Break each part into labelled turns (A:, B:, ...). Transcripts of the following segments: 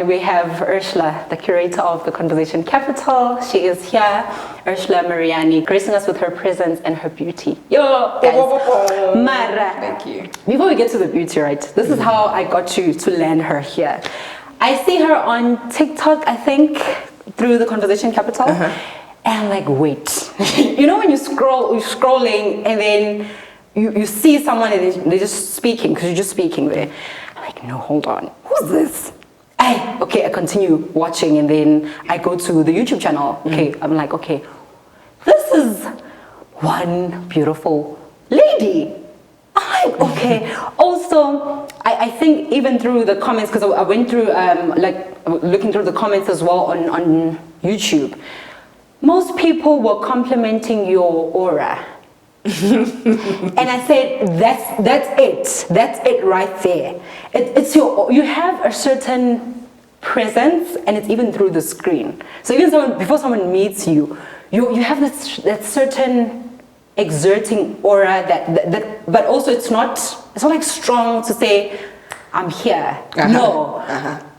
A: and we have Ursula, the curator of the Conversation Capital. She is here, Ursula Mariani, gracing us with her presence and her beauty. Yo, guys. Mara.
B: Thank you.
A: Before we get to the beauty, right, this is how I got you to land her here. I see her on TikTok, I think, through the Conversation Capital. And I'm like, wait. You know when you're scrolling and then you see someone and they're just speaking, because you're just speaking there. I'm like, no, hold on. Who's this? Okay, I continue watching and then I go to the YouTube channel. Okay, I'm like, okay, this is one beautiful lady. I'm like, okay. Also, I think even through the comments, because I went through, looking through the comments as well on YouTube, most people were complimenting your aura. And I said, that's it right there. It's you have a certain presence, and it's even through the screen. So even before someone meets you, you have that certain exerting aura that but also it's not like strong to say I'm here. No,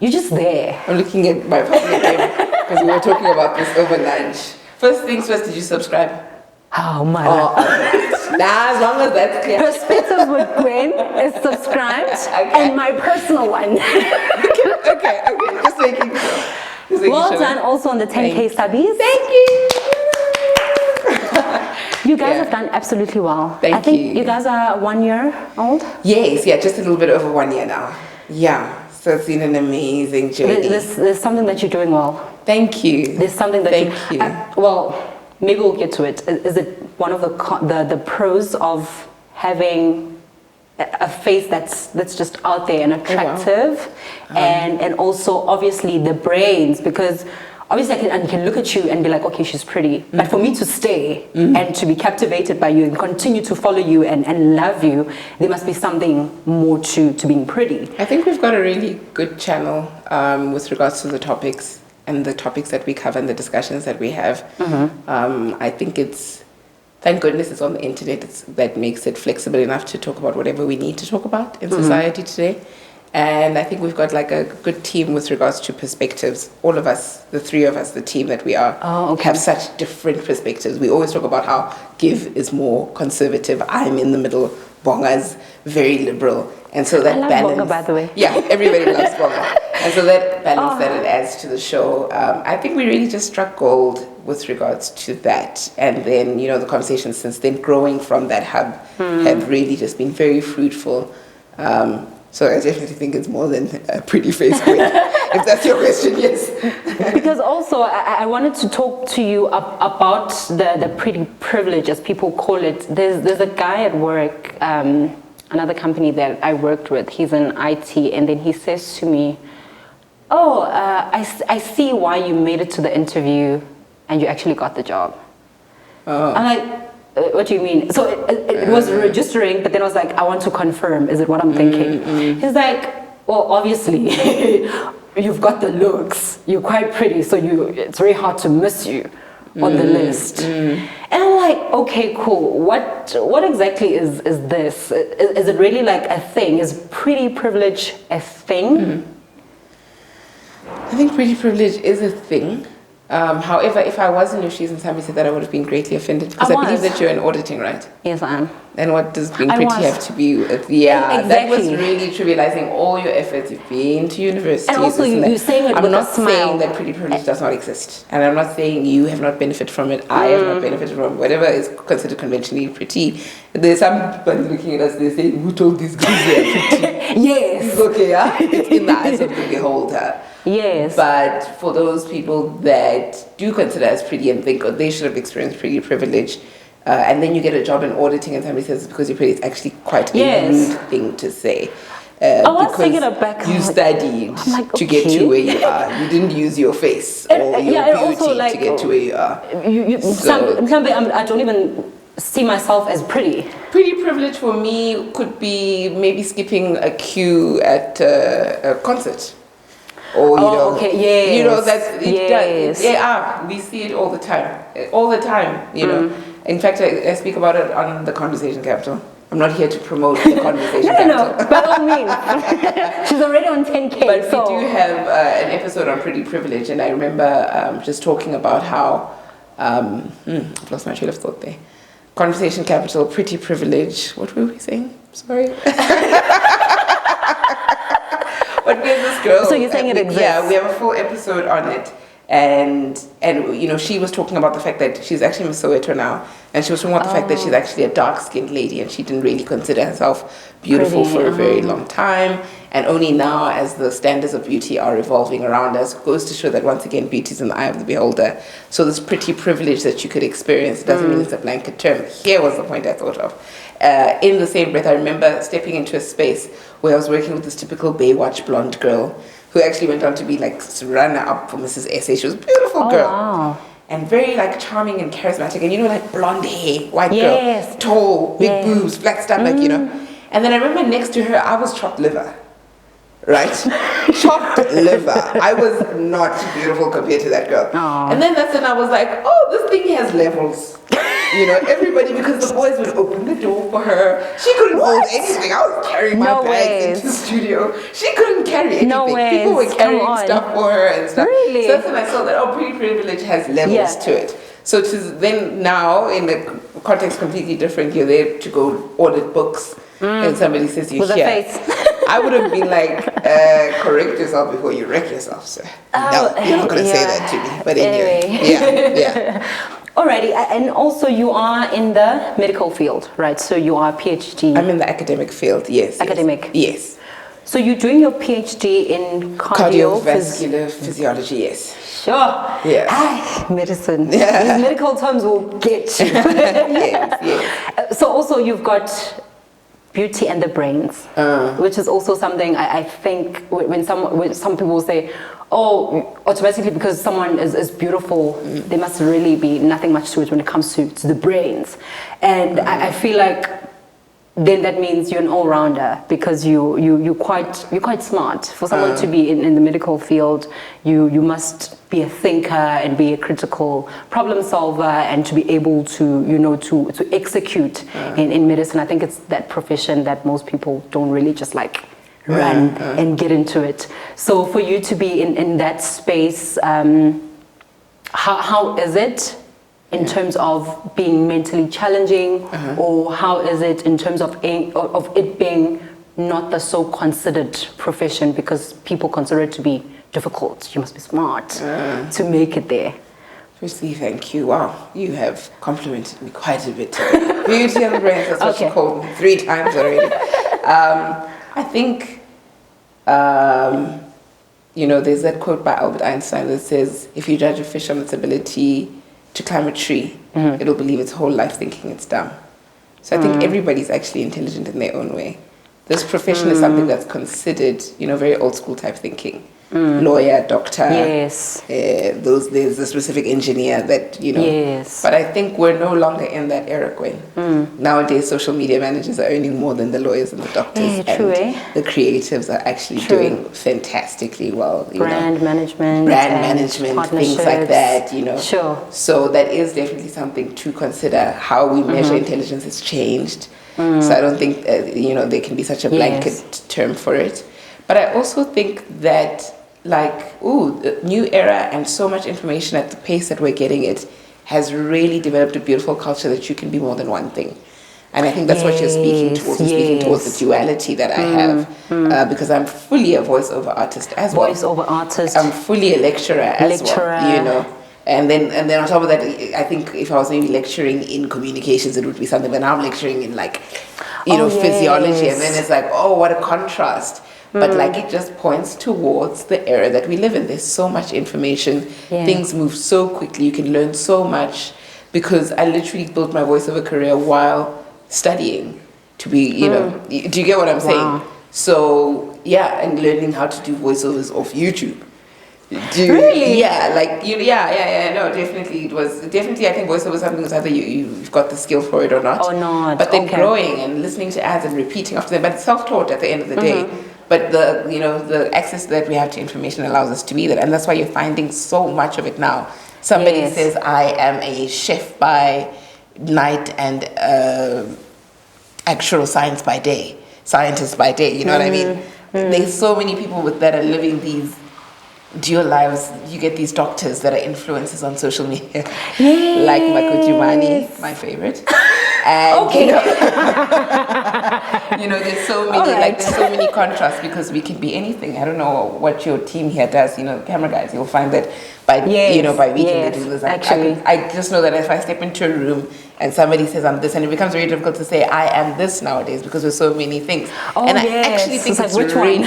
A: you're just there.
B: I'm looking at my public name because we were talking about this over lunch. First things first, did you subscribe?
A: Oh my
B: Nah, as long as that's clear.
A: Perspectives with Gwen is subscribed, and my personal one.
B: okay, just making sure.
A: Well done also on the 10K subbies.
B: Thank you.
A: You guys have done absolutely well.
B: Thank you.
A: I think you guys are 1 year old?
B: Yes, just a little bit over 1 year now. Yeah, so it's been an amazing journey.
A: There's something that you're doing well.
B: Thank you.
A: There's something that maybe we'll get to it. Is it one of the pros of having a face that's just out there and attractive, and also obviously the brains, because obviously I can look at you and be like, okay, she's pretty, but for me to stay and to be captivated by you and continue to follow you and love you, there must be something more to being pretty.
B: I think we've got a really good channel with regards to the topics and the topics that we cover and the discussions that we have. I think thank goodness it's on the internet. That makes it flexible enough to talk about whatever we need to talk about in society today. And I think we've got like a good team with regards to perspectives. All of us, the three of us, the team that we are, have such different perspectives. We always talk about how Give is more conservative. I'm in the middle. Bonga's very liberal. And so that balance.
A: Bonga, by the way.
B: Yeah, everybody loves Bonga. And so that balance that it adds to the show, I think we really just struck gold with regards to that. And then, the conversations since then growing from that hub have really just been very fruitful. So I definitely think it's more than a pretty face queen. If that's your question, yes.
A: Because also I wanted to talk to you about the pretty privilege, as people call it. There's a guy at work, another company that I worked with. He's in IT, and then he says to me, I see why you made it to the interview and you actually got the job. I'm like, what do you mean? So it was registering, but then I was like, I want to confirm, is it what I'm thinking? He's like, well, obviously, you've got the looks, you're quite pretty, so it's very hard to miss you on the list. And I'm like, okay, cool. What exactly is this? Is it really like a thing? Is pretty privilege a thing?
B: I think pretty privilege is a thing. However, if I was in your shoes and somebody said that, I would have been greatly offended, because I believe that you're in auditing, right?
A: Yes, I am.
B: And what does being pretty have to be with? Yeah,
A: exactly.
B: That was really trivializing all your efforts. You've been to university.
A: And also you're saying it with a smile.
B: I'm not saying that pretty privilege does not exist. And I'm not saying you have not benefited from it. I have not benefited from whatever is considered conventionally pretty. There's somebody looking at us, they're saying, who told these girls they're pretty?
A: Yes.
B: It's okay, yeah? It's in the eyes of the beholder.
A: Yes.
B: But for those people that do consider us pretty and think they should have experienced pretty privilege, and then you get a job in auditing and somebody says it's because you're pretty, it's actually quite a rude thing to say.
A: I was thinking of back.
B: You studied to get to where you are. You didn't use your face or your beauty to get to where you are.
A: I don't even see myself as pretty.
B: Pretty privilege for me could be maybe skipping a queue at a concert. Or, we see it all the time, you know. In fact, I speak about it on the Conversation Capital. I'm not here to promote the conversation.
A: No, by all means. She's already on 10K.
B: But we do have an episode on pretty privilege, and I remember just talking about how I've lost my train of thought there. Conversation capital, pretty privilege. What were we saying? Sorry. But we have this girl.
A: So you're saying it exists?
B: Yeah, we have a full episode on it. And you know, she was talking about the fact that she's actually in Soweto now, and she was talking about the fact that she's actually a dark-skinned lady, and she didn't really consider herself beautiful for a very long time, and only now, as the standards of beauty are evolving around us, goes to show that once again, beauty is in the eye of the beholder. So this pretty privilege that you could experience doesn't mean it's a blanket term. Here was the point I thought of. In the same breath, I remember stepping into a space where I was working with this typical Baywatch blonde girl, who actually went on to be like runner-up for Mrs. S.A. She was a beautiful girl.
A: Wow.
B: And very like charming and charismatic. And you know, like blonde hair, white girl, tall, big boobs, black stuff, like, you know. And then I remember next to her, I was chopped liver. Right? Chopped liver. I was not beautiful compared to that girl.
A: Aww.
B: And then that's when I was like, oh, this thing has levels. You know, everybody, because the boys would open the door for her. She couldn't hold anything. I was carrying my bags into the studio. She couldn't carry anything.
A: No ways.
B: People were carrying stuff for her and stuff.
A: Really?
B: So that's when I saw that, oh, pretty privilege has levels to it. So to then now, in the context completely different, you're there to go audit books, and somebody says you're
A: with
B: here.
A: a face.
B: I would have been like, correct yourself before you wreck yourself, sir. No, you're not going to say that to me. But anyway, yeah.
A: Alrighty, and also you are in the medical field, right? So you are a PhD.
B: I'm in the academic field, yes.
A: Academic?
B: Yes.
A: So you're doing your PhD in
B: cardiovascular physiology, yes.
A: Sure.
B: Yeah.
A: Medicine. These medical terms will get you.
B: yes.
A: So also you've got beauty and the brains, which is also something I think when some people say, oh, automatically because someone is beautiful, there must really be nothing much to it when it comes to the brains. And I feel like then that means you're an all-rounder because you're quite smart. For someone to be in the medical field, you must be a thinker and be a critical problem solver and to be able to to execute in medicine. I think it's that profession that most people don't really just like run and get into it. So for you to be in that space, how is it in terms of being mentally challenging, or how is it in terms of it being not the so considered profession because people consider it to be difficult? You must be smart to make it there.
B: Firstly, thank you. Wow, you have complimented me quite a bit today. Beauty and the brains, that's what you called me 3 times already. I think, there's that quote by Albert Einstein that says, if you judge a fish on its ability to climb a tree, it'll believe its whole life thinking it's dumb. So I think everybody's actually intelligent in their own way. This profession is something that's considered, very old school type thinking. Lawyer, doctor, there's a specific engineer that, But I think we're no longer in that era, Gwen. Nowadays, social media managers are earning more than the lawyers and the doctors. And the creatives are actually doing fantastically well.
A: Brand management,
B: things like that,
A: Sure.
B: So that is definitely something to consider. How we measure intelligence has changed. So I don't think, there can be such a blanket term for it. But I also think that, the new era and so much information at the pace that we're getting it has really developed a beautiful culture that you can be more than one thing. And I think that's what you're speaking towards. You're speaking towards the duality that I have, because I'm fully a voiceover artist as well.
A: Voiceover artist.
B: I'm fully a lecturer as well, And then on top of that, I think if I was maybe lecturing in communications, it would be something. But now I'm lecturing in physiology, and then it's like, oh, what a contrast. But it just points towards the era that we live in. There's so much information. Things move so quickly. You can learn so much, because I literally built my voiceover career while studying to be, do you get what I'm saying? So, and learning how to do voiceovers off YouTube.
A: Really?
B: Yeah, no, definitely. It was definitely, I think voiceover is something that's either you've got the skill for it or not.
A: Or not.
B: But then growing and listening to ads and repeating after them, but it's self-taught at the end of the day. But the access that we have to information allows us to be that, and that's why you're finding so much of it now. Somebody says, I am a chef by night and actual scientists by day. You know what I mean? There's so many people that are living these dual lives. You get these doctors that are influencers on social media, like Makujimani, my favorite. And there's so many there's so many contrasts because we can be anything. I don't know what your team here does. Camera guys, you'll find that by weekend they do this. I just know that if I step into a room and somebody says I'm this, and it becomes very difficult to say I am this nowadays because there's so many things. I actually think it's
A: which one?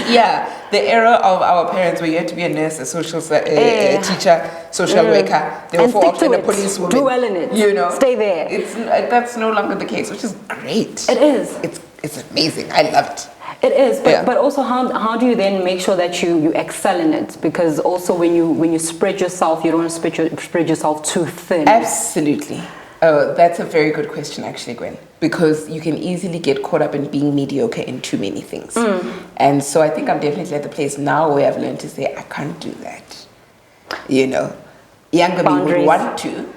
B: The era of our parents where you had to be a nurse, a social teacher, social worker. They were often a policewoman.
A: Do well in it. Stay there.
B: That's no longer the case, which is great.
A: It is.
B: It's amazing. I love it.
A: It is, but also how do you then make sure that you excel in it? Because also when you spread yourself, you don't want to spread yourself too thin.
B: Absolutely. Oh, that's a very good question, actually, Gwen. Because you can easily get caught up in being mediocre in too many things. And so I think I'm definitely at the place now where I've learned to say, I can't do that. Younger me would want to,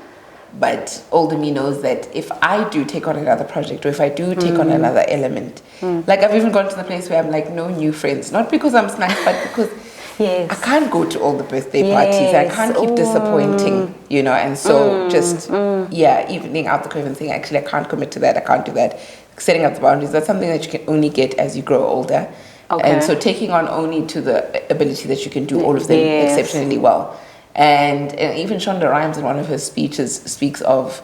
B: but older me knows that if I do take on another project or if I do take on another element, like I've even gone to the place where I'm like, no new friends. Not because I'm snide, but because I can't go to all the birthday parties. I can't keep disappointing, and so evening out the curve and saying, actually, I can't commit to that. I can't do that. Setting up the boundaries, that's something that you can only get as you grow older. Okay. And so taking on only to the ability that you can do all of them exceptionally well. And even Shonda Rhimes in one of her speeches speaks of,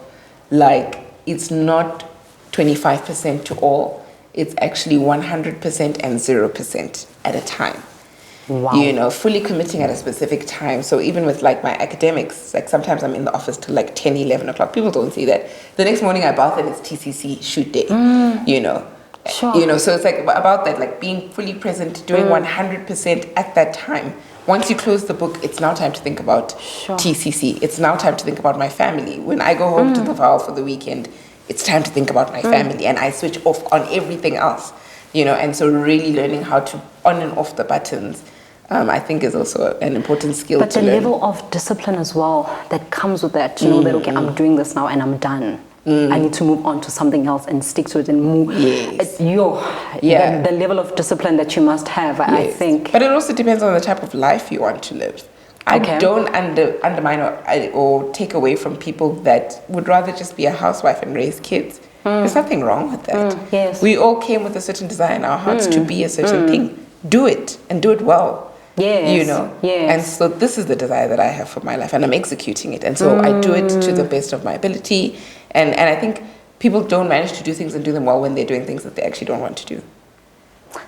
B: it's not 25% to all. It's actually 100% and 0% at a time. Wow. Fully committing at a specific time. So even with my academics, sometimes I'm in the office till 10, 11 o'clock. People don't see that. The next morning I bath and it's TCC shoot day, Sure. So it's about that, being fully present, doing 100% at that time. Once you close the book, it's now time to think about TCC. It's now time to think about my family. When I go home to the Val for the weekend, it's time to think about my family, and I switch off on everything else, and so really learning how to on and off the buttons, I think is also an important skill to learn. But the
A: level of discipline as well that comes with that, to know that, okay, I'm doing this now and I'm done. I need to move on to something else and stick to it and move. Yes. The level of discipline that you must have, I think.
B: But it also depends on the type of life you want to live. I don't undermine or take away from people that would rather just be a housewife and raise kids. There's nothing wrong with that.
A: Yes.
B: We all came with a certain desire in our hearts to be a certain thing. Do it and do it well.
A: Yes. Yes.
B: And so this is the desire that I have for my life, and I'm executing it. And so I do it to the best of my ability. And I think people don't manage to do things and do them well when they're doing things that they actually don't want to do.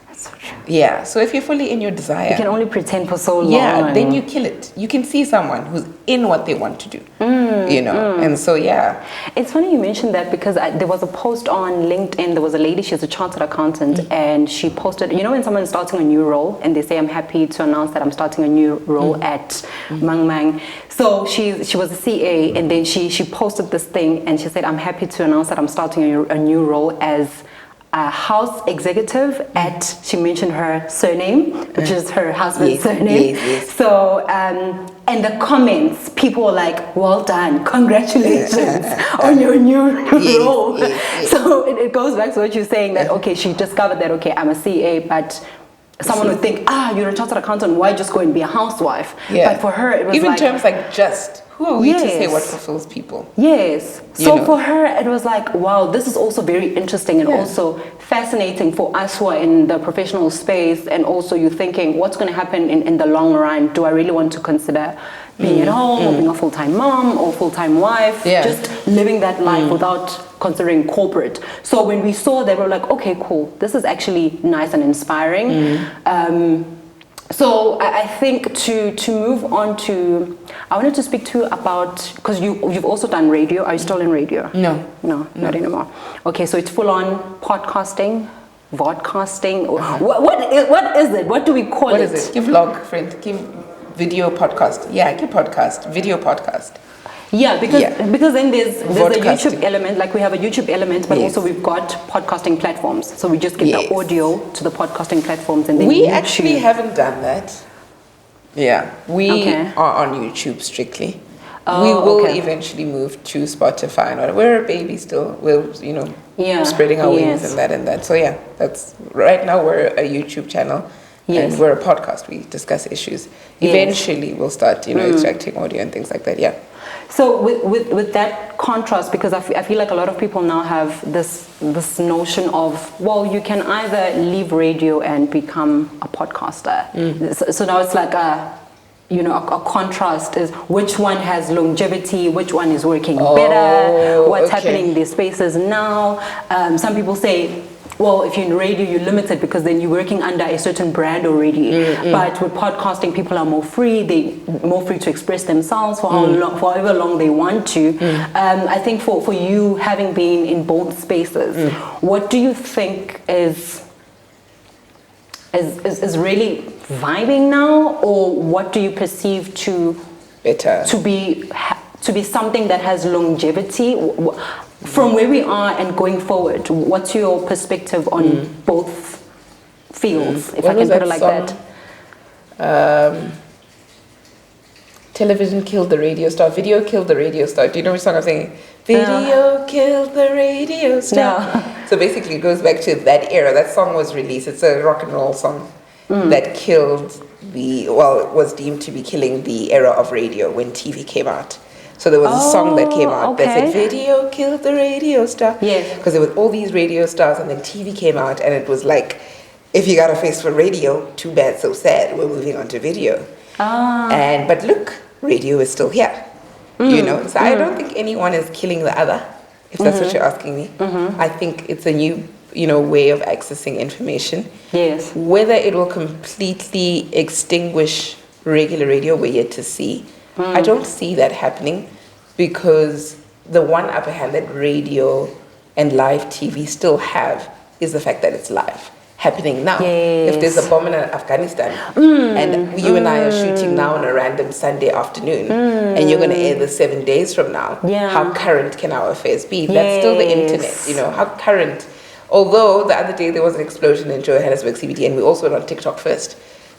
A: That's so true.
B: Yeah. So if you're fully in your desire,
A: you can only pretend for so long.
B: Yeah. Then you kill it. You can see someone who's in what they want to do. And so
A: it's funny you mentioned that because there was a post on LinkedIn. There was a lady, she's a chartered accountant, and she posted, when someone's starting a new role and they say, I'm happy to announce that I'm starting a new role at Mang Mang. So she was a CA, and then she posted this thing and she said, I'm happy to announce that I'm starting a new role as a house executive at, she mentioned her surname, which is her husband's surname. Yes. So, and the comments, people were like, well done, congratulations on your new role. Yes. So it goes back to what you're saying, that, okay, she discovered that, okay, I'm a CA, but someone would think, you're a chartered accountant, why just go and be a housewife?
B: Yeah.
A: But for her, it was
B: even terms like just, who are we to say what fulfills people?
A: Yes. So for her, it was like, wow, this is also very interesting and also fascinating for us who are in the professional space. And also you're thinking, what's going to happen in the long run? Do I really want to consider being at home or being a full-time mom or full-time wife? Just living that life without considering corporate. So when we saw that, we were like, okay, cool. This is actually nice and inspiring. So I think to move on to, I wanted to speak to you about, because you've also done radio. Are you still in radio?
B: No,
A: not anymore. Okay, so it's full on podcasting, vodcasting. What is it? What do we call it?
B: What is it? Give vlog, friend. Give video podcast. Yeah, give podcast. Video podcast.
A: Yeah, because then there's a YouTube element, like we have a YouTube element, but also we've got podcasting platforms. So we just get the audio to the podcasting platforms, and then
B: we actually haven't done that. Yeah, we are on YouTube strictly. We will
A: okay.
B: eventually move to Spotify. And we're a baby still. We're, spreading our wings and that. So yeah, that's right now we're a YouTube channel.
A: Yes.
B: And we're a podcast. We discuss issues. Eventually, we'll start, extracting audio and things like that. Yeah.
A: So with that contrast, because I feel like a lot of people now have this notion of, well, you can either leave radio and become a podcaster. So now it's like a contrast is which one has longevity, which one is working better, what's happening in these spaces now. Some people say, well, if you're in radio, you're limited because then you're working under a certain brand already. But with podcasting, people are more free. They're more free to express themselves for however long they want to. I think for you, having been in both spaces, what do you think is really vibing now, or what do you perceive to be something that has longevity? From where we are and going forward, what's your perspective on both fields, if I can put it like that?
B: Television killed the radio star. Video killed the radio star. Do you know which song I'm singing? Video killed the radio star. No. So basically it goes back to that era. That song was released. It's a rock and roll song that killed was deemed to be killing the era of radio when TV came out. So there was a song that came out that said, video killed the radio star.
A: Yes.
B: Because there was all these radio stars, and then TV came out, and it was like, if you got a face for radio, too bad, so sad, we're moving on to video. But look, radio is still here. So I don't think anyone is killing the other, if that's what you're asking me. I think it's a new way of accessing information.
A: Yes.
B: Whether it will completely extinguish regular radio, we're yet to see. I don't see that happening, because the one upper hand that radio and live TV still have is the fact that it's live, happening now.
A: Yes.
B: If there's a bomb in Afghanistan and you and I are shooting now on a random Sunday afternoon and you're going to air this 7 days from now, how current can our affairs be? That's still the internet, how current. Although the other day there was an explosion in Johannesburg CBD, and we also went on TikTok first,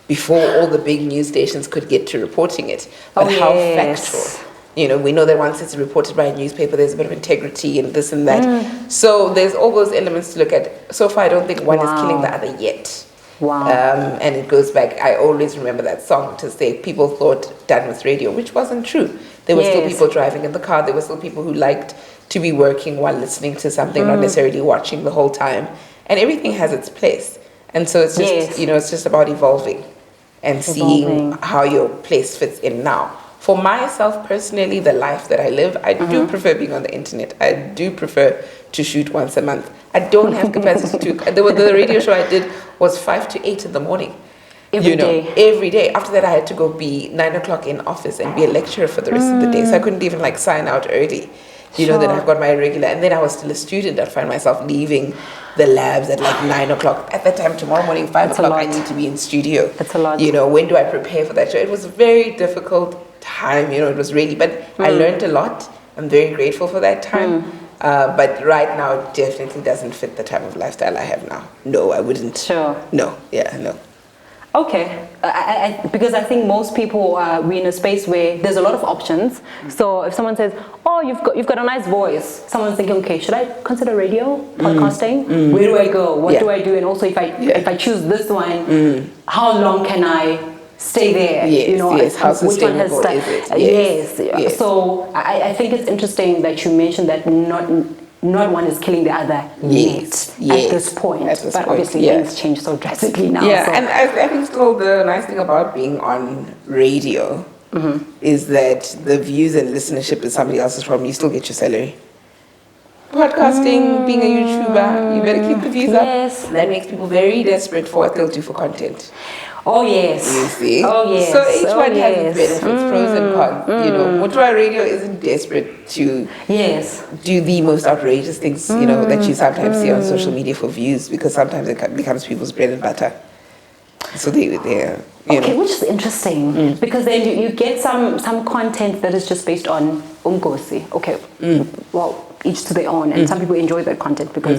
B: before all the big news stations could get to reporting it. But how factual. We know that once it's reported by a newspaper, there's a bit of integrity and this and that. So there's all those elements to look at. So far, I don't think one is killing the other yet.
A: Wow.
B: And it goes back, I always remember that song to say people thought done with radio, which wasn't true. There were still people driving in the car. There were still people who liked to be working while listening to something, not necessarily watching the whole time. And everything has its place. And so it's just, it's just about evolving and seeing how your place fits in now. For myself personally, the life that I live, I do prefer being on the internet. I do prefer to shoot once a month. I don't have capacity to. The radio show I did was 5 to 8 in the morning. Every day. After that, I had to go be 9 o'clock in office and be a lecturer for the rest of the day. So I couldn't even sign out early. Then I've got my regular, and then I was still a student. I'd find myself leaving the labs at 9 o'clock. At that time, tomorrow morning, 5 o'clock, I need to be in studio.
A: That's a lot.
B: When do I prepare for that show? It was a very difficult time, it was really, but I learned a lot. I'm very grateful for that time. But right now, it definitely doesn't fit the type of lifestyle I have now. No, I wouldn't.
A: Sure.
B: No, no.
A: Okay, because I think most people we're in a space where there's a lot of options. So if someone says, "Oh, you've got a nice voice," someone's thinking, "Okay, should I consider radio, podcasting? Where do I go? What do I do? And also, if I choose this one, how long can I stay there?
B: How sustainable is it?
A: Yes. So I think it's interesting that you mentioned that not one is killing the other yet at this point. But obviously things change so drastically now.
B: Yeah, so. And I think still the nice thing about being on radio is that the views and listenership is somebody else's problem. You still get your salary. Podcasting, being a YouTuber, you better keep the views up. That makes people very desperate for what they'll do for content.
A: Oh yes.
B: You see?
A: Oh yes.
B: So each one has its benefits, pros and cons. Motoa Radio isn't desperate to do the most outrageous things, that you sometimes see on social media for views, because sometimes it becomes people's bread and butter. So they're
A: which is interesting, because then you get some content that is just based on umgosi. Okay. Well, each to their own, and some people enjoy that content because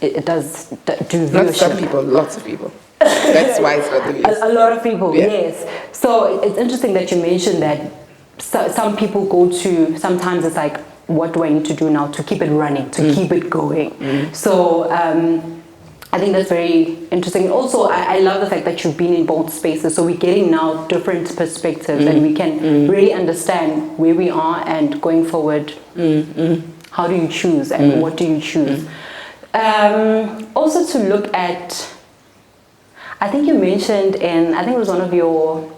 A: it does do viewership.
B: Not some people, lots of people. That's why it's got the views.
A: A lot of people, yes. So it's interesting that you mentioned that some people go to, sometimes it's like, what do I need to do now to keep it running, to keep it going? So I think that's very interesting. And also, I love the fact that you've been in both spaces. So we're getting now different perspectives and we can really understand where we are and going forward, how do you choose and what do you choose? Also to look at, I think you mentioned in, I think it was one of your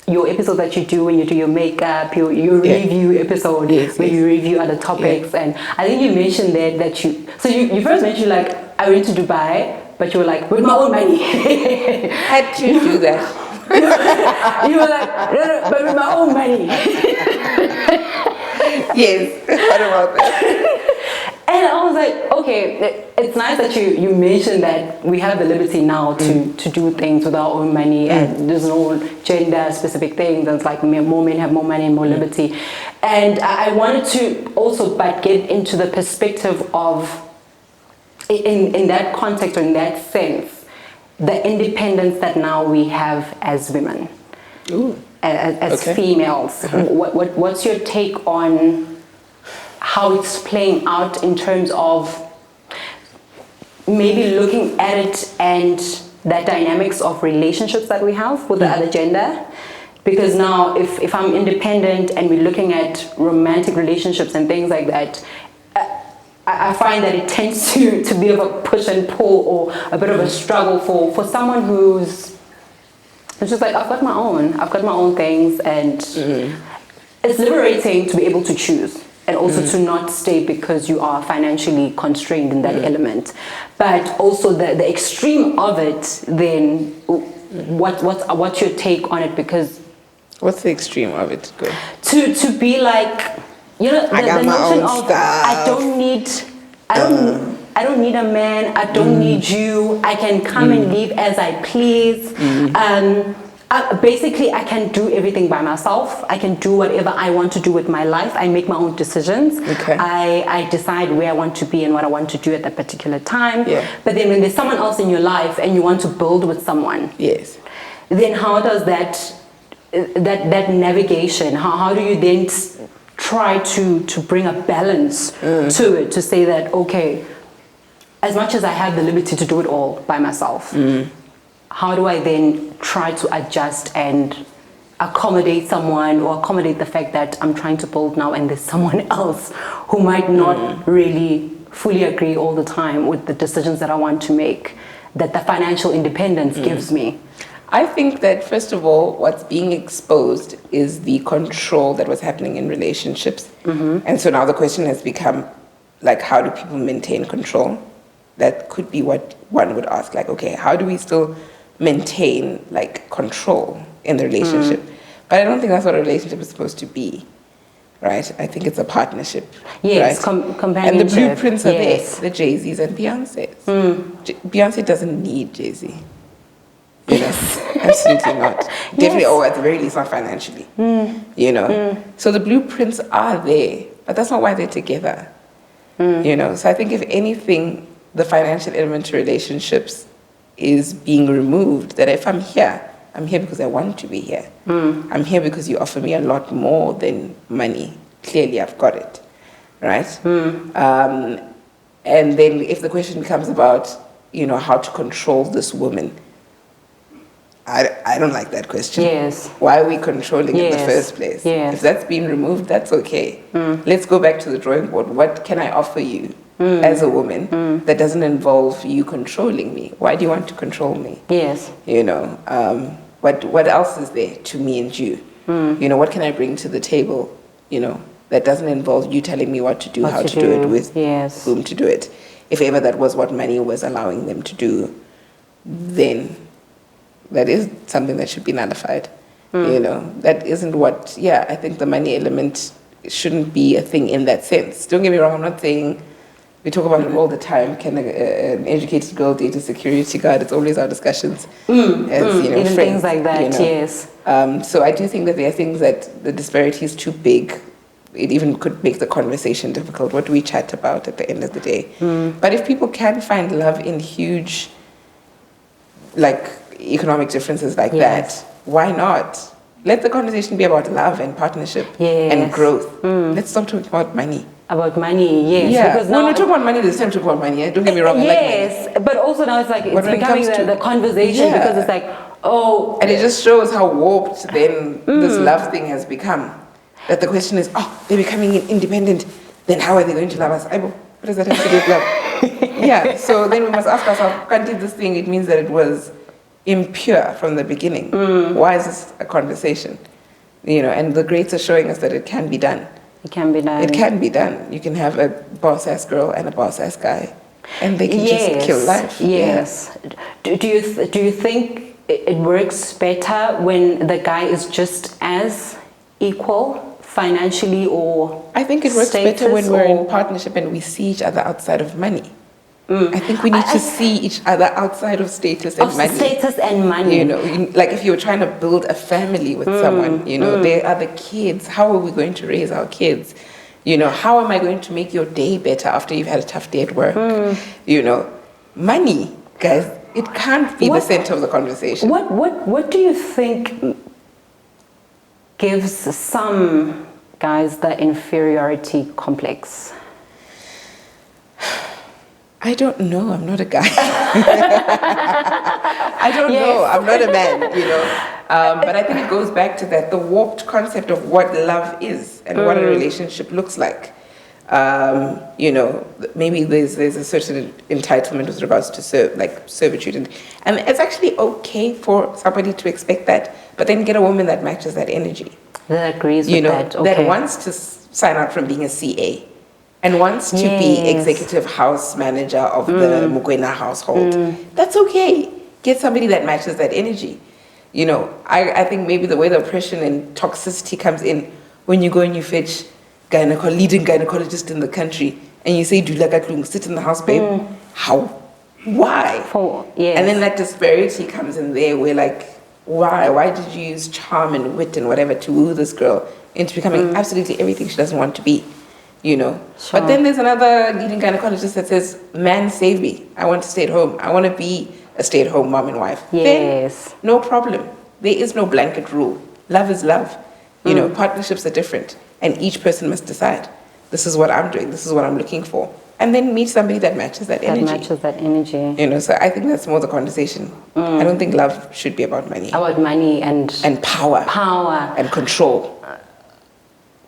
A: episode that you do when you do your makeup, your review episode, where you review other topics, and I think you mentioned that you first mentioned like, I went to Dubai, but you were like, with my own money.
B: Had to do that.
A: You were like, no, but with my own money.
B: Yes, what about that?
A: And I was like, okay, it's nice that you mentioned that we have the liberty now to do things with our own money and there's no gender specific things. It's like more men have more money and more liberty. And I wanted to also get into the perspective of, in that context or in that sense, the independence that now we have as women, as females. What's your take on how it's playing out in terms of maybe looking at it and the dynamics of relationships that we have with the other gender? Because now if I'm independent and we're looking at romantic relationships and things like that, I find that it tends to be of a push and pull or a bit of a struggle for someone who's just like, I've got my own things, and it's liberating to be able to choose. And also to not stay because you are financially constrained in that element. But also the extreme of it, then what's your take on it? Because
B: what's the extreme of it? Good.
A: To be like, you know, the notion of I don't need a man, I don't need you, I can come and leave as I please. Basically, I can do everything by myself. I can do whatever I want to do with my life. I make my own decisions.
B: Okay.
A: I decide where I want to be and what I want to do at that particular time.
B: Yeah.
A: But then when there's someone else in your life and you want to build with someone,
B: yes,
A: then how does that navigation, how do you then try to bring a balance to it, to say that, okay, as much as I have the liberty to do it all by myself, how do I then try to adjust and accommodate someone, or accommodate the fact that I'm trying to build now and there's someone else who might not really fully agree all the time with the decisions that I want to make, that the financial independence gives me?
B: I think that, first of all, what's being exposed is the control that was happening in relationships. And so now the question has become, like, how do people maintain control? That could be what one would ask, like, okay, how do we still maintain like control in the relationship? But I don't think that's what a relationship is supposed to be, right? I think it's a partnership.
A: Yes,
B: right?
A: companionship.
B: And the blueprints are there, the Jay-Z's and Beyonce's. Beyonce doesn't need Jay-Z. You know, absolutely not. Definitely, or at the very least, not financially. You know, so the blueprints are there, but that's not why they're together. You know, so I think if anything, the financial element to relationships is being removed. That if I'm here because I want to be here. I'm here because you offer me a lot more than money. Clearly, I've got it, right? And then if the question becomes about, you know, how to control this woman, I don't like that question.
A: Yes.
B: Why are we controlling in the first place?
A: Yes.
B: If that's been removed, that's okay. Let's go back to the drawing board. What can I offer you as a woman that doesn't involve you controlling me? Why do you want to control me?
A: Yes.
B: You know, what else is there to me and you? You know, what can I bring to the table, you know, that doesn't involve you telling me what to do, how to do it, with whom to do it. If ever that was what money was allowing them to do, then that is something that should be nullified. You know, that isn't what, I think the money element shouldn't be a thing in that sense. Don't get me wrong, I'm not saying, we talk about it all the time, can an educated girl date a security guard? It's always our discussions. As, you know,
A: even
B: friends,
A: things like that,
B: you know.
A: yes.
B: So I do think that there are things that the disparity is too big. It even could make the conversation difficult. What do we chat about at the end of the day? But if people can find love in huge, like, economic differences like that, why not? Let the conversation be about love and partnership and growth. Let's stop talking about money.
A: About money, yes.
B: Yeah.
A: Because
B: When
A: now
B: we talk about money, there's time to talk about money. Don't get me wrong.
A: yes,
B: I like money.
A: but also now it's like it's becoming the conversation because it's like, oh.
B: And it just shows how warped then this love thing has become. That the question is, oh, they're becoming independent. Then how are they going to love us? What does that have to do with love? Yeah, so then we must ask ourselves, can't this thing, it means that it was impure from the beginning. Why is this a conversation? You know, and the greats are showing us that it can be done.
A: It can be done.
B: It can be done. You can have a boss-ass girl and a boss-ass guy, and they can just kill life.
A: Yes. Yeah. Do you think it works better when the guy is just as equal financially or
B: I think it works better when we're in partnership and we see each other outside of money. I think we need to see each other outside of status and money.
A: Status and money.
B: You know, like if you're trying to build a family with someone, you know, there are the kids. How are we going to raise our kids? You know, how am I going to make your day better after you've had a tough day at work? You know, money, guys, it can't be the center of the conversation.
A: What do you think gives some guys the inferiority complex?
B: I don't know. I'm not a guy. I don't know. I'm not a man, you know. But I think it goes back to that, the warped concept of what love is and what a relationship looks like. You know, maybe there's a certain entitlement with regards to servitude. And it's actually okay for somebody to expect that, but then get a woman that matches that energy.
A: That agrees with that. Okay.
B: That wants to sign out from being a CA. And wants to be executive house manager of the Mukwena household. That's okay. Get somebody that matches that energy. You know, I think maybe the way the oppression and toxicity comes in when you go and you fetch leading gynecologist in the country and you say, Dula Katlung, sit in the house, babe. How? Why? And then that disparity comes in there where like, why? Why did you use charm and wit and whatever to woo this girl into becoming absolutely everything she doesn't want to be? You know, but then there's another leading gynecologist that says, man, save me. I want to stay at home. I want to be a stay-at-home mom and wife.
A: Yes.
B: Then, no problem. There is no blanket rule. Love is love. You know, partnerships are different. And each person must decide, this is what I'm doing. This is what I'm looking for. And then meet somebody that matches that energy.
A: That matches that energy.
B: You know, so I think that's more the conversation. I don't think love should be about money.
A: About money and
B: power.
A: Power.
B: And control.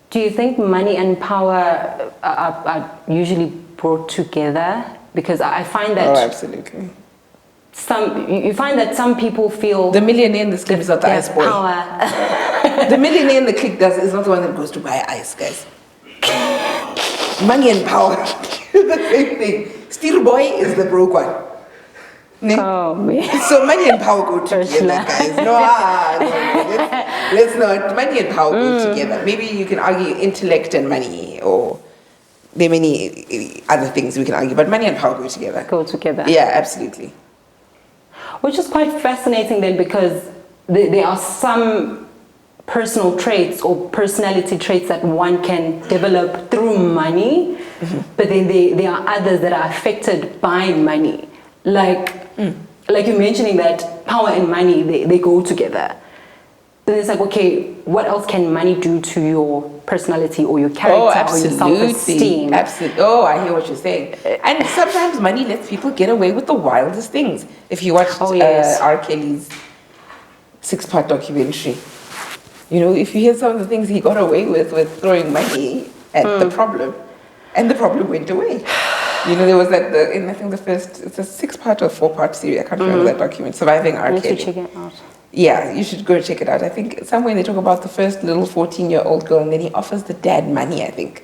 A: Do you think money and power are usually brought together? Because I find that...
B: Oh, absolutely.
A: You find that some people feel...
B: The millionaire in this clip is not the ice boy.
A: Power.
B: The millionaire in the clip is not the one that goes to buy ice, guys. Money and power. The same thing. Steel boy is the broke one.
A: Oh, man.
B: So money and power go together, guys. No, let's not. Money and power go together. Maybe you can argue intellect and money, or there are many other things we can argue, but money and power go together.
A: Go together.
B: Yeah, absolutely.
A: Which is quite fascinating then, because there are some personal traits or personality traits that one can develop through money, but then there are others that are affected by money. Like you're mentioning that power and money, they go together. Then it's like, okay, what else can money do to your personality or your character or your self-esteem?
B: Absolutely. Oh, I hear what you're saying. And sometimes money lets people get away with the wildest things. If you watched R. Kelly's 6-part documentary, you know, if you hear some of the things he got away with throwing money at the problem, and the problem went away. You know, there was that, I think it's a 6-part or 4-part series, I can't remember that document, Surviving R. Kelly.
A: Check it out.
B: Yeah, you should go check it out. I think somewhere they talk about the first little 14-year-old girl, and then he offers the dad money, I think.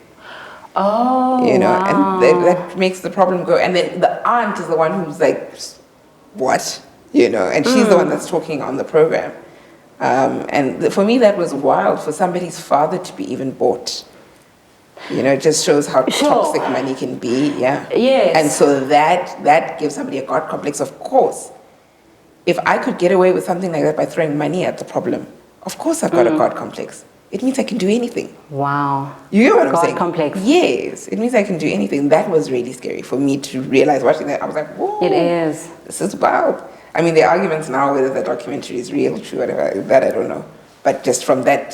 A: Oh,
B: you know,
A: wow.
B: And that makes the problem go. And then the aunt is the one who's like, what? You know, and she's the one that's talking on the program. And for me, that was wild for somebody's father to be even bought. You know, it just shows how toxic money can be, yeah.
A: Yes.
B: And so that gives somebody a God complex, of course. If I could get away with something like that by throwing money at the problem, of course I've got a God complex. It means I can do anything.
A: Wow.
B: You get what I'm saying?
A: God complex.
B: Yes. It means I can do anything. That was really scary for me to realize watching that. I was like, whoa.
A: It is.
B: This is wild. I mean, the arguments now whether the documentary is real, true, whatever, that I don't know. But just from that,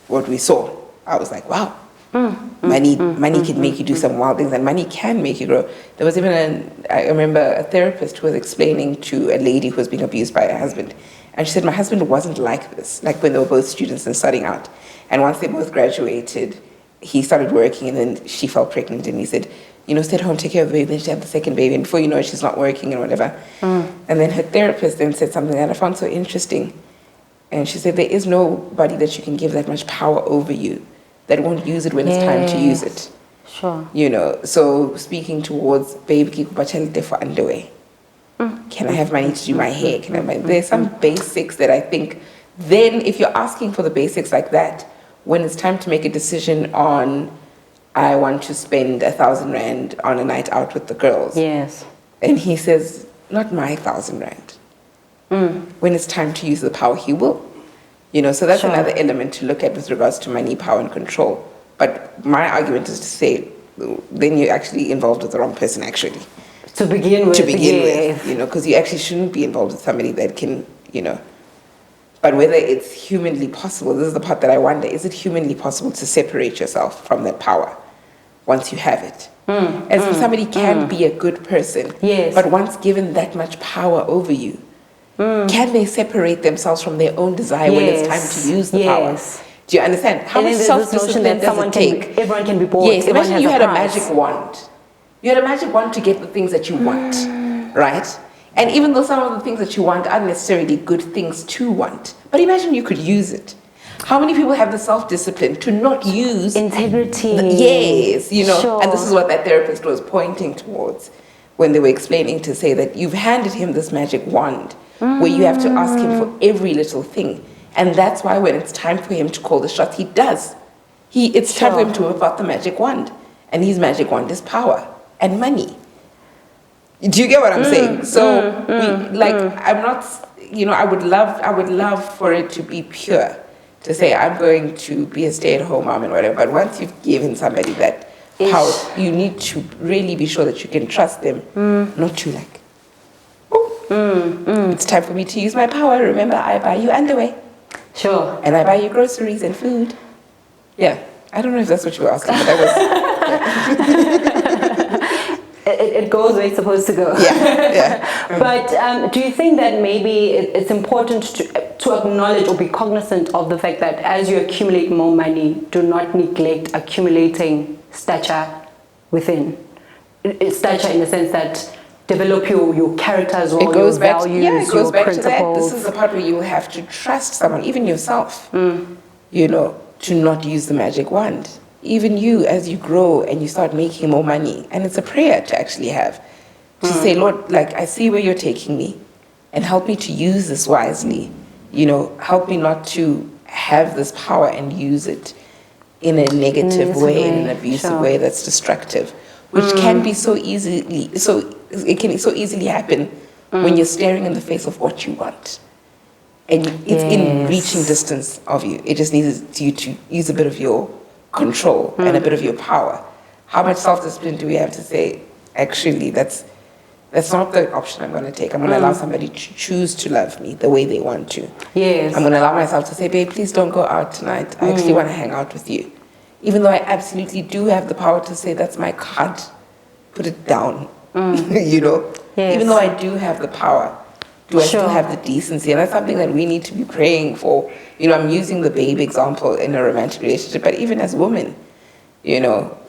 B: what we saw, I was like, wow, money can make you do some wild things, and money can make you grow. There was even I remember a therapist who was explaining to a lady who was being abused by her husband, and she said, my husband wasn't like this, like when they were both students and studying out. And once they both graduated, he started working, and then she fell pregnant, and he said, stay at home, take care of the baby. Then she had the second baby, and before you know it, she's not working and whatever. And then her therapist then said something that I found so interesting. And she said, there is nobody that you can give that much power over you that won't use it when it's time to use it.
A: Sure.
B: So speaking towards baby for underwear. Can I have money to do my hair? Can I have money? There's some basics that I think, then if you're asking for the basics like that, when it's time to make a decision on, I want to spend 1,000 rand on a night out with the girls.
A: Yes.
B: And he says, not my 1,000 rand. When it's time to use the power, he will. So that's another element to look at with regards to money, power, and control. But my argument is to say, then you're actually involved with the wrong person, actually.
A: To begin with,
B: because you actually shouldn't be involved with somebody that can, But whether it's humanly possible, this is the part that I wonder, is it humanly possible to separate yourself from that power once you have it? As if somebody can be a good person, but once given that much power over you, can they separate themselves from their own desire when it's time to use the power? Do you understand? How much self-discipline does it take?
A: Everyone can be bored.
B: Yes, imagine you had a magic wand. You had a magic wand to get the things that you want, right? And even though some of the things that you want aren't necessarily good things to want, but imagine you could use it. How many people have the self-discipline to not use
A: integrity?
B: Yes, and this is what that therapist was pointing towards when they were explaining, to say that you've handed him this magic wand where you have to ask him for every little thing. And that's why when it's time for him to call the shots, he does. It's time for him to whip out the magic wand. And his magic wand is power and money. Do you get what I'm saying? So, I'm not, I would love for it to be pure, to say I'm going to be a stay-at-home mom and whatever. But once you've given somebody that power, you need to really be sure that you can trust them, not to it's time for me to use my power. Remember, I buy you underwear.
A: Sure.
B: And I buy you groceries and food. Yeah. I don't know if that's what you were asking, but that was...
A: It goes where it's supposed to go.
B: Yeah.
A: But do you think that maybe it's important to acknowledge or be cognizant of the fact that as you accumulate more money, do not neglect accumulating stature within? Stature in the sense that develop your character as well, your values, your principles. To that.
B: This is the part where you have to trust someone, even yourself, to not use the magic wand. Even you, as you grow and you start making more money, and it's a prayer to actually have, to say, Lord, I see where you're taking me, and help me to use this wisely. Help me not to have this power and use it in a negative way, in an abusive way that's destructive, which can be it can so easily happen when you're staring in the face of what you want. And it's in reaching distance of you. It just needs you to use a bit of your control and a bit of your power. How much self-discipline do we have to say, actually, that's not the option I'm going to take. I'm going to allow somebody to choose to love me the way they want to.
A: Yes.
B: I'm going to allow myself to say, babe, please don't go out tonight. I actually want to hang out with you. Even though I absolutely do have the power to say, that's my card, put it down. Yes. Even though I do have the power, do I still have the decency? And that's something that we need to be praying for. I'm using the babe example in a romantic relationship, but even as women,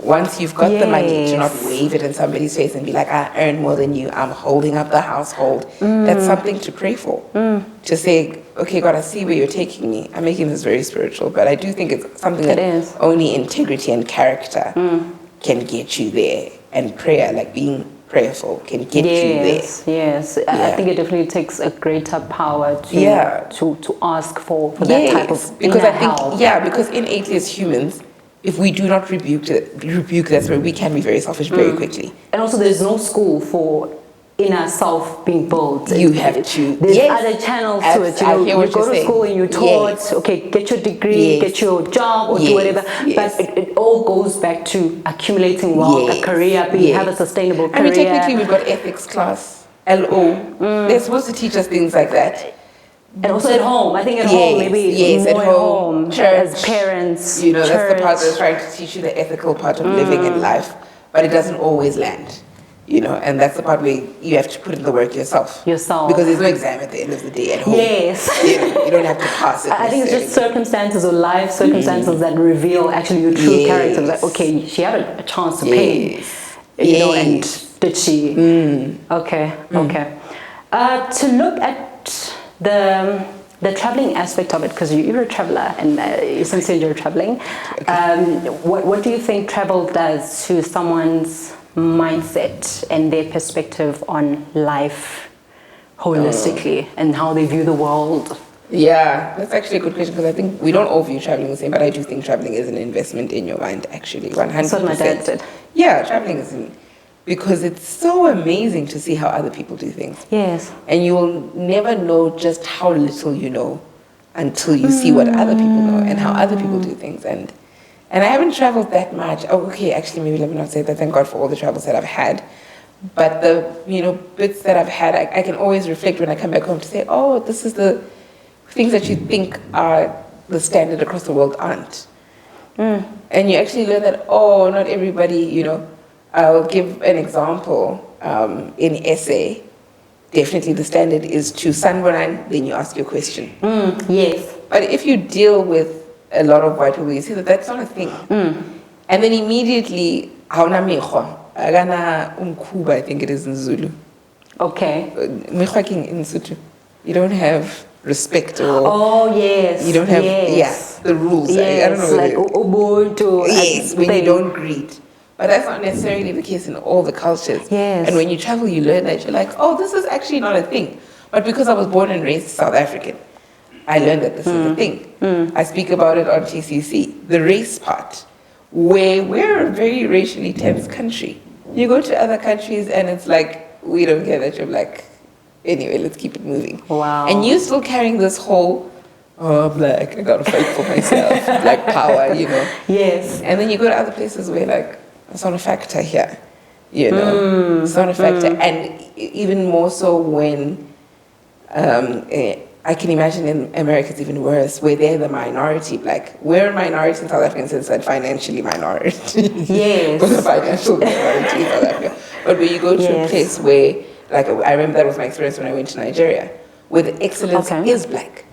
B: once you've got the money, to not wave it in somebody's face and be like, I earn more than you, I'm holding up the household. That's something to pray for. To say, okay, God, I see where you're taking me. I'm making this very spiritual, but I do think it's something that only integrity and character can get you there. And prayer, being prayerful, can get you there.
A: Yes. I think it definitely takes a greater power to ask for that type of help.
B: Because innately as humans, if we do not rebuke, that's where we can be very selfish very quickly.
A: And also there's no school for inner self being built.
B: You have to.
A: There's other channels to it. You go to school and you're taught, okay, get your degree, get your job, or do whatever. But it all goes back to accumulating wealth, a career, have a sustainable career.
B: I mean, technically we've got ethics class, LO. They're supposed to teach us things like that.
A: And also at home. I think at home, maybe more at home.
B: Church,
A: as parents.
B: You know,
A: church.
B: that's the part that's trying to teach you the ethical part of living in life, but it doesn't always land. You know, and that's the part where you have to put in the work yourself.
A: Because
B: there's no exam at the end of the day at home.
A: Yes.
B: You don't have to pass it.
A: I think it's just circumstances or life circumstances that reveal actually your true character. That, okay, she had a chance to pay. You know, and did she? Okay. To look at the traveling aspect of it, because you're a traveler and you since you're traveling, what do you think travel does to someone's mindset and their perspective on life holistically and how they view the world?
B: Yeah, that's actually a good question, because I think we don't all view traveling the same, but I do think traveling is an investment in your mind, actually, 100%.
A: That's what my dad said.
B: Yeah, traveling is because it's so amazing to see how other people do things.
A: Yes.
B: And you'll never know just how little you know until you see what other people know and how other people do things. And I haven't traveled that much. Oh, okay, actually, maybe let me not say that. Thank God for all the travels that I've had. But the, bits that I've had, I can always reflect when I come back home to say, oh, this is the things that you think are the standard across the world aren't. And you actually learn that, oh, not everybody, I'll give an example. In essay, definitely the standard is to sanbonan, then you ask your question.
A: Yes.
B: But if you deal with a lot of white people, you see that that's not a thing. And then immediately, hauna mekgwa, agana umkhuba, I think it is in Zulu.
A: Okay.
B: Mekgwa king in Sotho. You don't have respect or...
A: Oh, yes.
B: You don't have, the rules.
A: Yes,
B: I don't know.
A: Like Ubuntu.
B: Yes, when you don't greet. But that's not necessarily the case in all the cultures.
A: Yes.
B: And when you travel, you learn that you're like, oh, this is actually not a thing. But because I was born and raised South African, I learned that this is a thing. I speak about it on TCC, the race part, where we're a very racially tense country. You go to other countries and it's like, we don't care that you're black. Anyway, let's keep it moving.
A: Wow.
B: And you're still carrying this whole, oh, black, I gotta fight for myself, black power,
A: Yes.
B: And then you go to other places where like, it's not a factor here, it's not a factor. And even more so when, I can imagine in America it's even worse, where they're the minority black. We're a minority in South Africa in the sense that financially minority.
A: Yes.
B: We're a financial minority in South Africa. But when you go to a place where, like, I remember that was my experience when I went to Nigeria, where the excellence is black.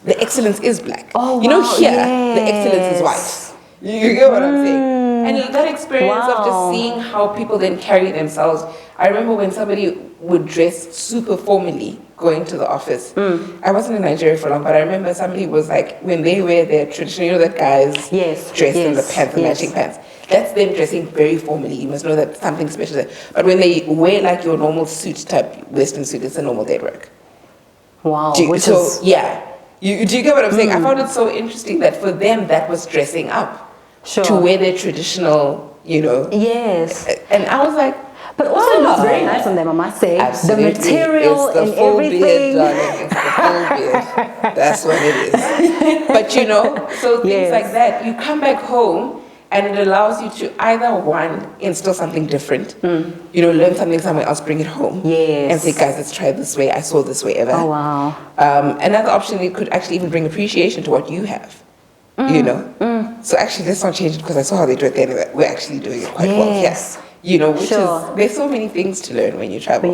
B: The excellence is black.
A: Oh,
B: wow. Here, the excellence is white. You get what I'm saying? And that experience of just seeing how people then carry themselves. I remember when somebody would dress super formally going to the office. I wasn't in Nigeria for long, but I remember somebody was like, when they wear their traditional, that guys dress in the pants, the matching pants. That's them dressing very formally. You must know that something special there. But when they wear like your normal suit type, Western suit, it's a normal day work.
A: Wow.
B: Do you get what I'm saying? I found it so interesting that for them, that was dressing up. To wear their traditional,
A: Yes.
B: And I was like,
A: but also it looks very nice on them, I must say.
B: Absolutely.
A: The material
B: it's the
A: and
B: full
A: everything.
B: Beard, darling. It's the full beard. That's what it is. But so things like that, you come back home and it allows you to either one, instill something different, learn something somewhere else, bring it home.
A: Yes.
B: And say, guys, let's try it this way. I saw this way ever.
A: Oh, wow.
B: Another option, it could actually even bring appreciation to what you have. So actually, let's not change it because I saw how they do it there. We're actually doing it quite well here. Which is, there's so many things to learn when you travel.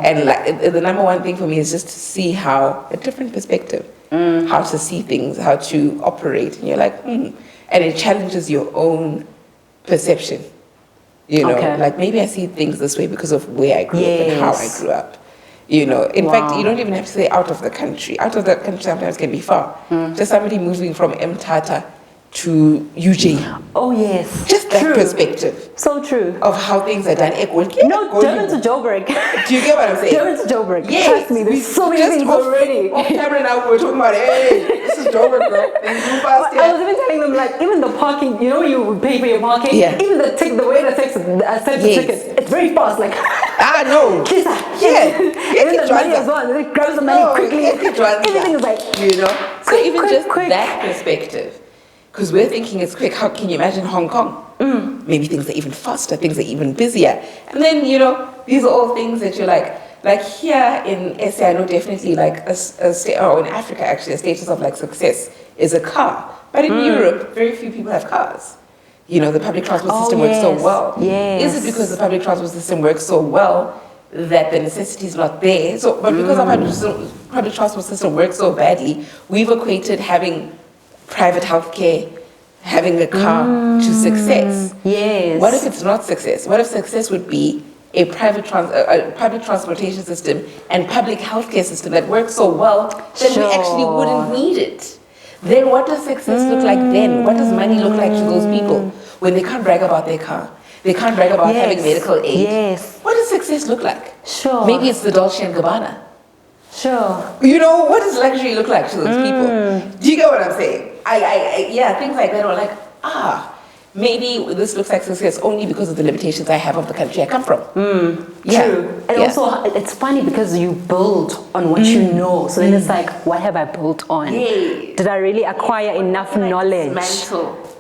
B: And like the number one thing for me is just to see how, a different perspective, how to see things, how to operate. And you're like, and it challenges your own perception. Like maybe I see things this way because of where I grew up and how I grew up. In fact, you don't even have to say out of the country. Out of the country sometimes can be far. Just somebody moving from Mthatha to UJ.
A: Oh, yes.
B: Just that perspective.
A: So true.
B: Of how things are done.
A: No, Durban to Joburg.
B: Do you get what I'm saying?
A: Durban to Joburg.
B: Yes.
A: Trust me, there's so many things already.
B: Off camera now, we're talking about, hey, this is Joburg, bro.
A: I was even telling them, like, even the parking, when you pay for your parking, even the way that takes the ticket, it's very fast, like...
B: no.
A: Even the money as well, they grab the money quickly. Everything is like...
B: So even just that perspective, because we're thinking it's quick, how can you imagine Hong Kong? Maybe things are even faster, things are even busier. And then, these are all things that you're like, Like here in SA, I know definitely like or in Africa actually, a status of like success is a car. But in Europe, very few people have cars. You know, the public transport system works so well.
A: Yes.
B: Is it because the public transport system works so well that the necessity is not there? So, but because our public transport system works so badly, we've equated having private healthcare, having a car to success.
A: Yes.
B: What if it's not success? What if success would be a public transportation system and public healthcare system that works so well that we actually wouldn't need it? Then what does success look like then? What does money look like to those people when they can't brag about their car? They can't brag about having medical aid.
A: Yes.
B: What does success look like?
A: Sure.
B: Maybe it's the Dolce & Gabbana.
A: Sure.
B: You know, what does luxury look like to those people? Do you get what I'm saying? Yeah, things like that are like, maybe this looks like success only because of the limitations I have of the country I come from. Yeah.
A: True. And also, it's funny because you build on what you know. So then it's like, what have I built on?
B: Yeah.
A: Did I really acquire enough knowledge?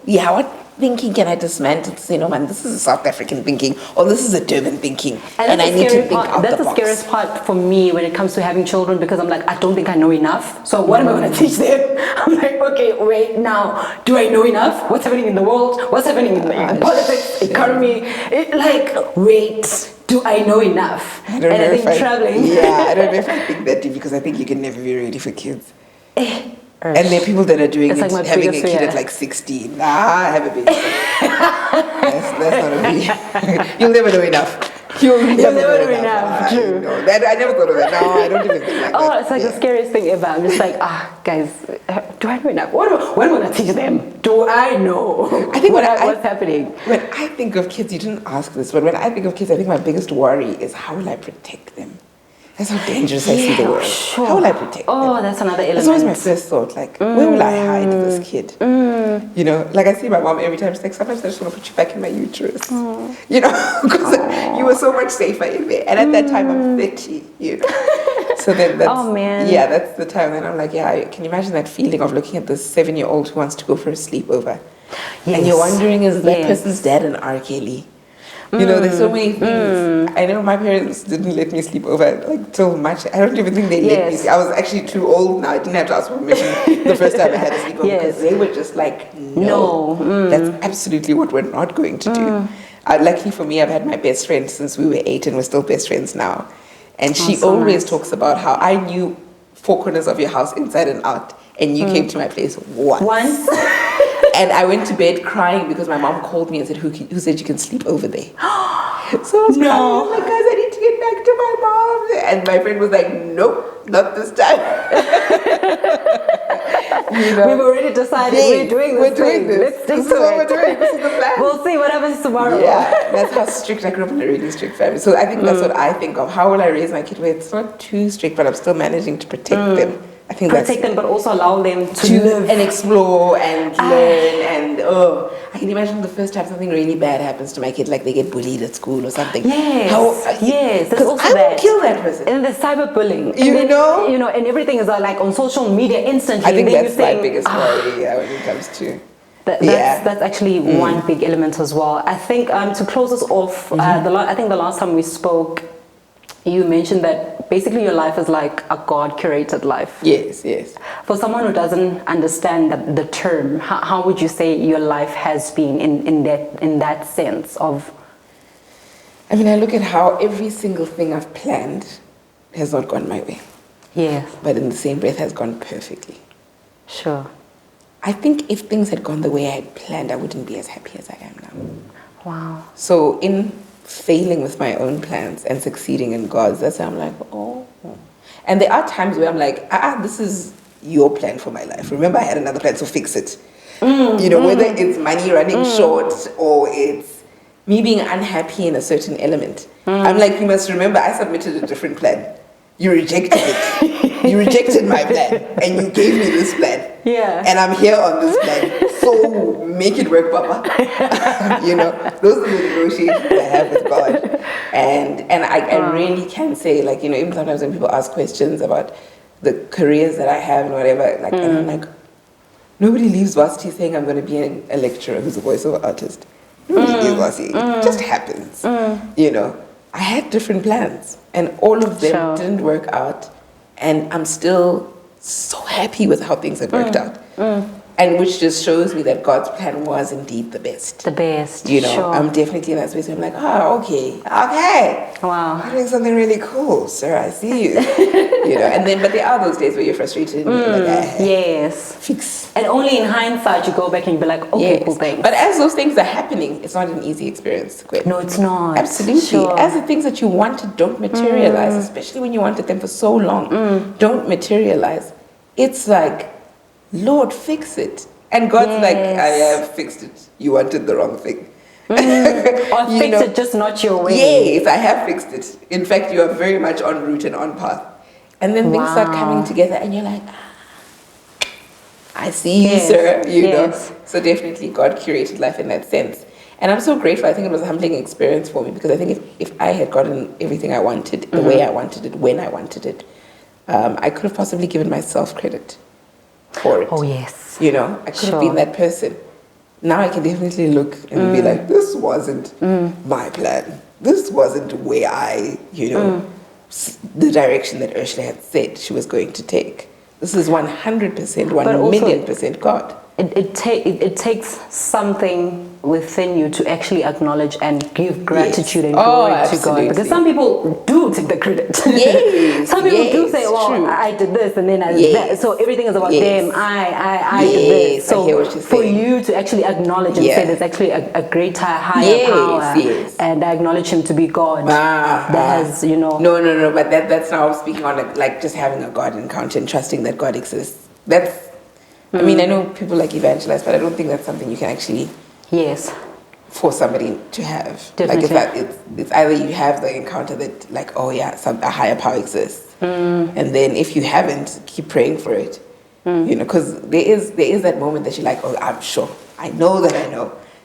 B: Yeah, what thinking can I dismantle to say, no man, this is a South African thinking, or this is a Durban thinking, and I need to think out the box.
A: That's the scariest part for me when it comes to having children, because I'm like, I don't think I know enough. So what am I going to teach them? I'm like, okay, wait, now, do I know enough? What's happening in the world? What's happening in politics, economy? Wait, do I know enough?
B: I don't know
A: if I
B: traveling. Yeah, I don't know if I think that deep, because I think you can never be ready for kids. And there are people that are doing it, like having a kid at like 16. Nah, I have a baby. that's not a baby. You'll never know enough. You'll never know enough.
A: True.
B: I never thought of that. No, I don't even think like that.
A: It's like the scariest thing ever. I'm just like, guys, do I know enough? When am I going to teach them? Do I know?
B: I think
A: what's happening?
B: When I think of kids, you didn't ask this, but when I think of kids, I think my biggest worry is how will I protect them? That's how dangerous I see the world.
A: Sure.
B: How will I protect them?
A: That's another element.
B: That's always my first thought. Like, where will I hide this kid? You know, like I see my mom every time. She's like, sometimes I just want to put you back in my uterus. You know, because you were so much safer in there. And at that time, I'm 30. You know. So then that's, yeah, that's the time. And I'm like, yeah, can you imagine that feeling of looking at this 7-year-old who wants to go for a sleepover? Yes. And you're wondering, is that person's dad an R. Kelly? You know, there's so many things. I know my parents didn't let me sleep over like till much. I don't even think they let me. I was actually too old now. I didn't have to ask permission the first time I had a sleepover because they were just like, no. That's absolutely what we're not going to do. Luckily for me, I've had my best friend since we were 8 and we're still best friends now. And she always talks about how I knew 4 corners of your house inside and out, and you came to my place once. And I went to bed crying because my mom called me and said, who said you can sleep over there? So I was crying. I was like, guys, I need to get back to my mom. And my friend was like, nope, not this time. You know?
A: We've already decided we're doing this. Let's stick to it.
B: We're doing. This is the plan.
A: We'll see what happens tomorrow.
B: Yeah, that's how strict. I grew up in a really strict family. So I think that's what I think of. How will I raise my kid where it's not too strict, but I'm still managing to protect them? I think
A: protect them, but also allow them to live
B: and explore and learn. And I can imagine the first time something really bad happens to my kid, like they get bullied at school or something.
A: Yes, there's also
B: I would kill that person.
A: And the cyberbullying,
B: you know,
A: and everything is like on social media instantly.
B: I think that's my biggest worry when it comes to.
A: That's actually one big element as well. I think to close us off, I think the last time we spoke, you mentioned that basically your life is like a God-curated life.
B: Yes.
A: For someone who doesn't understand the term, how would you say your life has been in that sense of?
B: I mean, I look at how every single thing I've planned has not gone my way.
A: Yes.
B: But in the same breath has gone perfectly.
A: Sure.
B: I think if things had gone the way I had planned, I wouldn't be as happy as I am now.
A: Wow.
B: So in failing with my own plans and succeeding in God's, that's why I'm like, oh. And there are times where I'm like, this is your plan for my life. Remember, I had another plan, so fix it. You know, whether it's money running short or it's me being unhappy in a certain element. I'm like, you must remember, I submitted a different plan. You rejected it. You rejected my plan, and you gave me this plan.
A: Yeah.
B: And I'm here on this plan. So make it work, Papa. You know, those are the negotiations I have with God. And I really can say, like, you know, even sometimes when people ask questions about the careers that I have and whatever, like, and I'm like, nobody leaves varsity saying I'm going to be a lecturer who's a voiceover artist. Nobody leaves varsity. It just happens. You know. I had different plans, and all of them
A: Sure.
B: didn't work out, and I'm still so happy with how things have worked out. And which just shows me that God's plan was indeed the best.
A: The best.
B: You know,
A: Sure.
B: I'm definitely in that space where I'm like, okay.
A: Wow.
B: You're doing something really cool, sir. I see you. You know, and then, but there are those days where you're frustrated and you're like,
A: Yes.
B: fix.
A: And only in hindsight you go back and be like, okay,
B: Yes.
A: cool, thanks.
B: But as those things are happening, it's not an easy experience. Gwen.
A: No, it's not.
B: Absolutely.
A: Sure.
B: As the things that you wanted don't materialize, especially when you wanted them for so long, don't materialize. It's like, Lord, fix it. And God's like, I have fixed it. You wanted the wrong thing.
A: Or fix it, just not your way.
B: Yes, I have fixed it. In fact, you are very much en route and on path. And then things start coming together and you're like, I see you, sir. You know. So definitely God curated life in that sense. And I'm so grateful. I think it was a humbling experience for me because I think if I had gotten everything I wanted, the way I wanted it, when I wanted it, I could have possibly given myself credit for it.
A: Oh, yes.
B: You know, I could have been that person. Now I can definitely look and be like, this wasn't my plan. This wasn't where I, you know, the direction that Ursula had said she was going to take. This is 100%, 1,000,000% God.
A: It takes something within you to actually acknowledge and give gratitude and glory to God. Because some people do take the credit.
B: Yes,
A: some people do say, well, I did this and then I did that. So everything is about them. I did this. So
B: I hear what you're
A: for
B: saying.
A: you to actually acknowledge and say there's actually a greater, higher power. And I acknowledge him to be God. That has, you know.
B: No, but that's now speaking on like just having a God encounter and trusting that God exists. That's, I mean, I know people like evangelize, but I don't think that's something you can actually force somebody to have.
A: Definitely.
B: Like it's either you have the encounter that like, oh yeah, a higher power exists, and then if you haven't, keep praying for it. You know, because there is that moment that you're like, oh, I'm sure, I know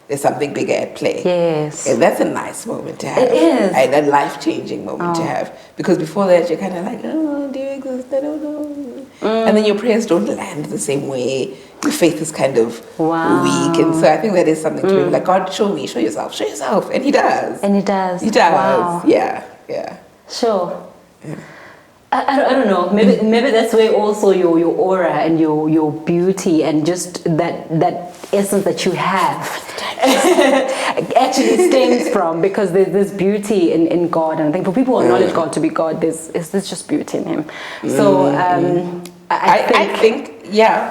B: there's something bigger at play.
A: Yes.
B: And that's a nice moment to have.
A: It is.
B: And a life-changing moment to have. Because before that, you're kind of like, oh, do you exist? I don't know. And then your prayers don't land the same way. Your faith is kind of weak. And so I think that is something to be like, God, show me, show yourself. And he does.
A: And he does.
B: He does.
A: Wow.
B: Yeah.
A: Sure. Yeah. I don't know. Maybe that's where also your aura and your beauty and just that essence that you have actually stems from, because there's this beauty in God, and I think for people who acknowledge God to be God, there's just beauty in Him. So I think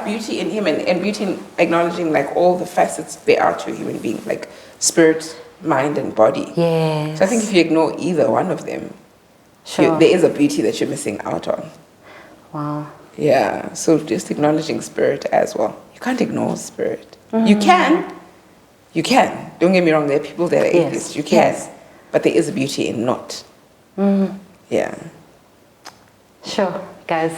A: beauty in Him and beauty in acknowledging like all the facets there are to a human being, like spirit, mind, and body. Yes.
B: So I think if you ignore either one of them, there is a beauty that you're missing out on.
A: Wow.
B: Yeah, so just acknowledging spirit as well. You can't ignore spirit. You can. Don't get me wrong, there are people that are atheists. You can. But there is a beauty in not. Yeah.
A: Sure, guys.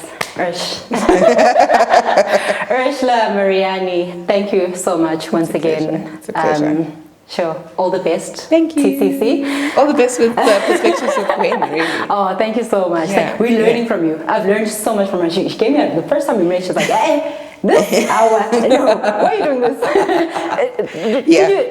A: Ursula Mariani, thank you so much once again.
B: It's a pleasure.
A: Sure. All the best.
B: Thank you.
A: TCC.
B: All the best with perspectives of Gwen, really.
A: Oh, thank you so much.
B: Yeah.
A: We're learning from you. I've learned so much from her. She came here the first time we met. She was like, hey, this hour. Why are you doing this?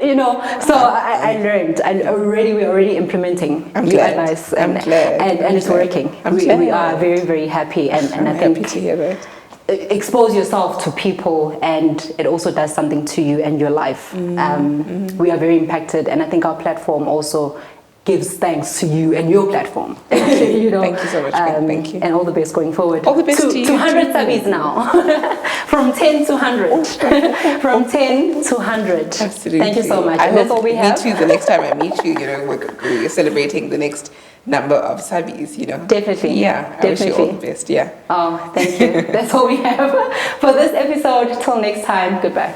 A: You know. So I learned, and we're already implementing new advice.
B: I'm glad.
A: And it's working. We are very, very happy. And I think
B: happy to hear that.
A: Expose yourself to people, and it also does something to you and your life. We are very impacted, and I think our platform also gives thanks to you and your platform. You know,
B: thank you so much. Thank you,
A: and all the best going forward.
B: All the best to you.
A: 200 subbies now, from 10 to 100, from 10 to 100.
B: Absolutely.
A: Thank you so much.
B: And
A: that's all we have.
B: Me too. The next time I meet you, you know, we're celebrating the next number of subbies, you know.
A: Definitely.
B: Yeah. I wish you all the best. Yeah.
A: Oh, thank you. That's all we have for this episode. Till next time. Goodbye.